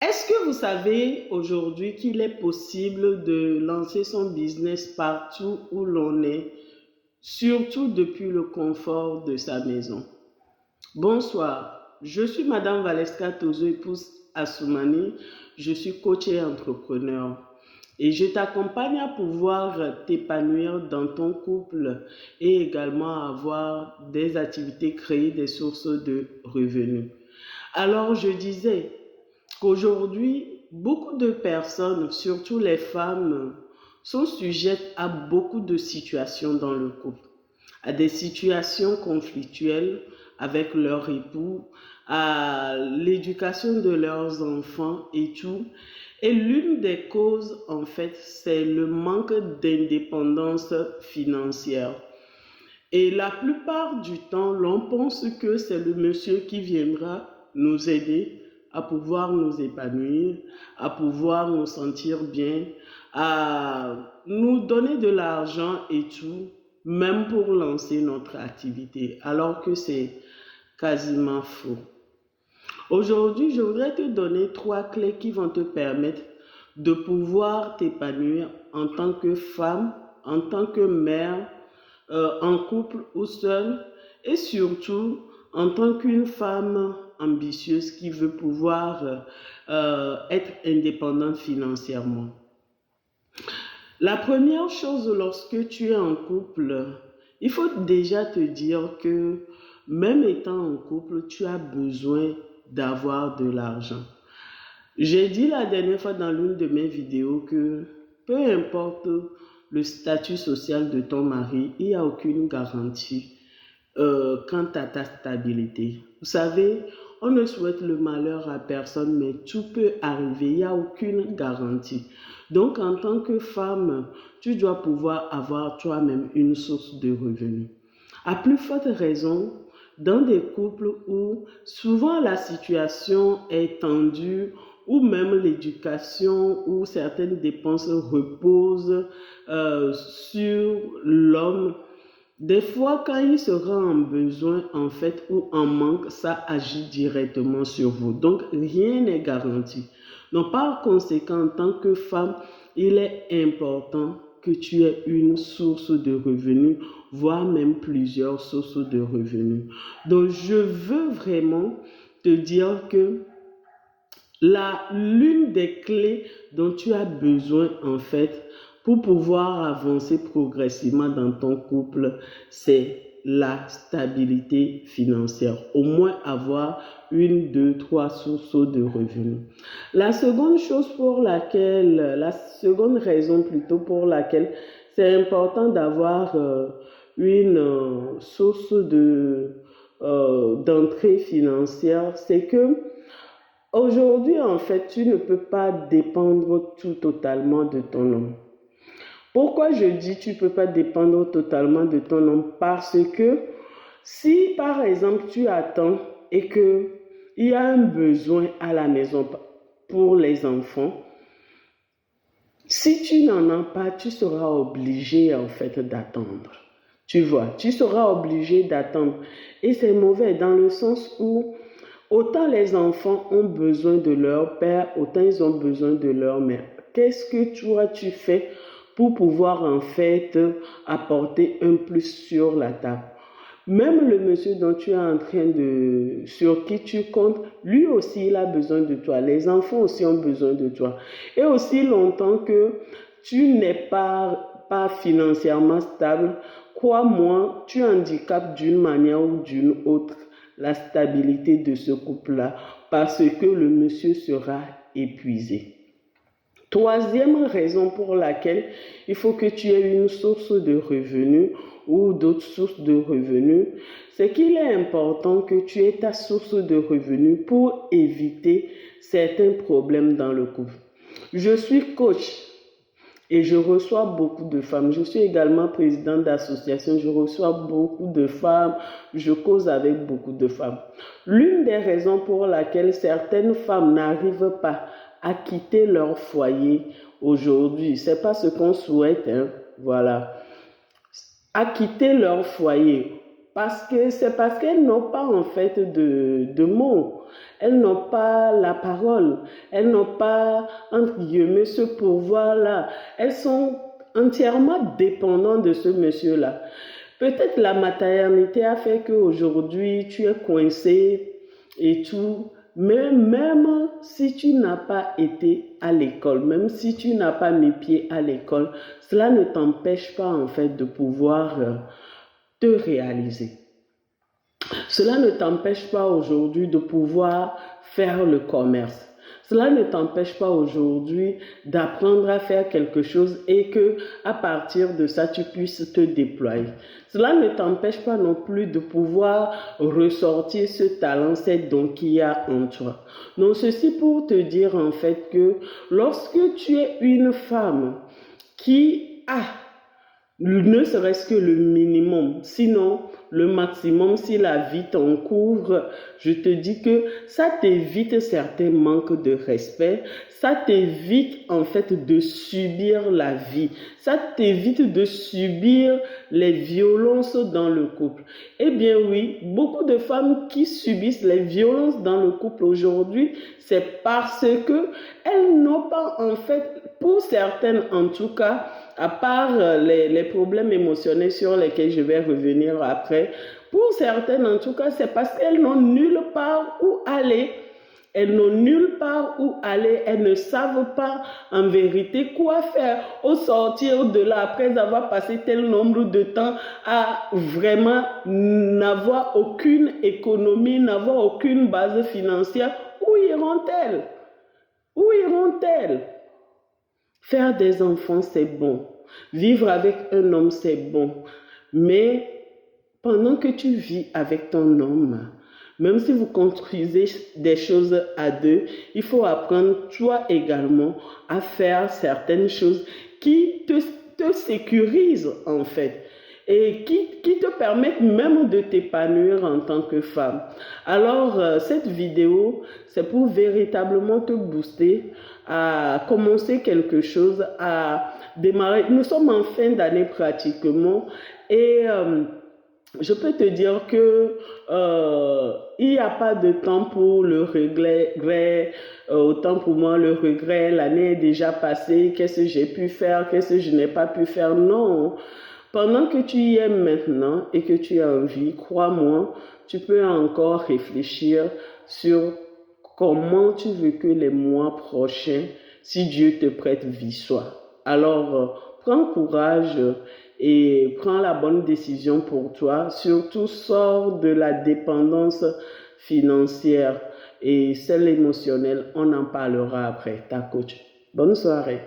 Est-ce que vous savez aujourd'hui qu'il est possible de lancer son business partout où l'on est, surtout depuis le confort de sa maison? Bonsoir, je suis Madame Valeska Tozo, épouse Assoumani. Je suis coach et entrepreneur. Et je t'accompagne à pouvoir t'épanouir dans ton couple et également avoir des activités, créer des sources de revenus. Alors, je disais qu'aujourd'hui, beaucoup de personnes, surtout les femmes, sont sujettes à beaucoup de situations dans le couple, à des situations conflictuelles avec leur époux, à l'éducation de leurs enfants et tout. Et l'une des causes, en fait, c'est le manque d'indépendance financière. Et la plupart du temps, l'on pense que c'est le monsieur qui viendra nous aider à pouvoir nous épanouir, à pouvoir nous sentir bien, à nous donner de l'argent et tout, même pour lancer notre activité, alors que c'est quasiment faux. Aujourd'hui, je voudrais te donner 3 clés qui vont te permettre de pouvoir t'épanouir en tant que femme, en tant que mère, en couple ou seule, et surtout en tant qu'une femme ambitieuse qui veut pouvoir être indépendante financièrement. La première chose lorsque tu es en couple, il faut déjà te dire que même étant en couple, tu as besoin d'avoir de l'argent. J'ai dit la dernière fois dans l'une de mes vidéos que peu importe le statut social de ton mari, il n'y a aucune garantie quant à ta stabilité. Vous savez, on ne souhaite le malheur à personne, mais tout peut arriver, il n'y a aucune garantie. Donc, en tant que femme, tu dois pouvoir avoir toi-même une source de revenus. À plus forte raison, dans des couples où souvent la situation est tendue, ou même l'éducation, où certaines dépenses reposent sur l'homme. Des fois, quand il sera en besoin, en fait, ou en manque, ça agit directement sur vous. Donc, rien n'est garanti. Donc, par conséquent, en tant que femme, il est important que tu aies une source de revenus, voire même plusieurs sources de revenus. Donc, je veux vraiment te dire que l'une des clés dont tu as besoin, en fait, pour pouvoir avancer progressivement dans ton couple, c'est la stabilité financière. Au moins avoir une, deux, trois sources de revenus. La seconde raison plutôt pour laquelle c'est important d'avoir une source d'entrée financière, c'est que aujourd'hui, en fait, tu ne peux pas dépendre tout totalement de ton homme. Pourquoi je dis tu ne peux pas dépendre totalement de ton homme? Parce que si, par exemple, tu attends et qu'il y a un besoin à la maison pour les enfants, si tu n'en as pas, tu seras obligé, en fait, d'attendre. Tu vois, tu seras obligé d'attendre. Et c'est mauvais dans le sens où autant les enfants ont besoin de leur père, autant ils ont besoin de leur mère. Qu'est-ce que toi tu fais pour pouvoir en fait apporter un plus sur la table? Même le monsieur dont tu es sur qui tu comptes, lui aussi il a besoin de toi. Les enfants aussi ont besoin de toi. Et aussi longtemps que tu n'es pas financièrement stable, crois-moi, tu handicapes d'une manière ou d'une autre la stabilité de ce couple-là parce que le monsieur sera épuisé. Troisième raison pour laquelle il faut que tu aies une source de revenus ou d'autres sources de revenus, c'est qu'il est important que tu aies ta source de revenus pour éviter certains problèmes dans le couple. Je suis coach et je reçois beaucoup de femmes. Je suis également présidente d'association. Je reçois beaucoup de femmes. Je cause avec beaucoup de femmes. L'une des raisons pour laquelle certaines femmes n'arrivent pas à quitter leur foyer aujourd'hui, c'est pas ce qu'on souhaite, hein, voilà. À quitter leur foyer c'est parce qu'elles n'ont pas en fait de mots. Elles n'ont pas la parole. Elles n'ont pas, entre guillemets, ce pouvoir-là. Elles sont entièrement dépendantes de ce monsieur-là. Peut-être la maternité a fait qu'aujourd'hui, tu es coincé et tout. Mais même si tu n'as pas été à l'école, même si tu n'as pas mis pied à l'école, cela ne t'empêche pas en fait de pouvoir te réaliser. Cela ne t'empêche pas aujourd'hui de pouvoir faire le commerce. Cela ne t'empêche pas aujourd'hui d'apprendre à faire quelque chose et que à partir de ça, tu puisses te déployer. Cela ne t'empêche pas non plus de pouvoir ressortir ce talent, cette don qu'il y a en toi. Donc ceci pour te dire en fait que lorsque tu es une femme qui a ne serait-ce que le minimum, sinon le maximum, si la vie t'en couvre, je te dis que ça t'évite certains manques de respect, ça t'évite en fait de subir la vie, ça t'évite de subir les violences dans le couple. Eh bien oui, beaucoup de femmes qui subissent les violences dans le couple aujourd'hui, c'est parce que elles n'ont pas en fait, pour certaines en tout cas, à part les problèmes émotionnels sur lesquels je vais revenir après, pour certaines en tout cas, c'est parce qu'elles n'ont nulle part où aller. Elles n'ont nulle part où aller, elles ne savent pas en vérité quoi faire au sortir de là, après avoir passé tel nombre de temps à vraiment n'avoir aucune économie, n'avoir aucune base financière. Où iront-elles? Où iront-elles? Faire des enfants, c'est bon. Vivre avec un homme, c'est bon. Mais pendant que tu vis avec ton homme, même si vous construisez des choses à deux, il faut apprendre toi également à faire certaines choses qui te sécurisent en fait et qui te permettent même de t'épanouir en tant que femme. Alors, cette vidéo, c'est pour véritablement te booster à commencer quelque chose, à démarrer. Nous sommes en fin d'année pratiquement et je peux te dire que il n'y a pas de temps pour le regret. Autant pour moi, le regret, l'année est déjà passée. Qu'est-ce que j'ai pu faire? Qu'est-ce que je n'ai pas pu faire? Non. Pendant que tu y es maintenant et que tu as envie, crois-moi, tu peux encore réfléchir sur comment tu veux que les mois prochains, si Dieu te prête vie, soient. Alors, prends courage et prends la bonne décision pour toi. Surtout, sors de la dépendance financière et celle émotionnelle. On en parlera après. Ta coach. Bonne soirée.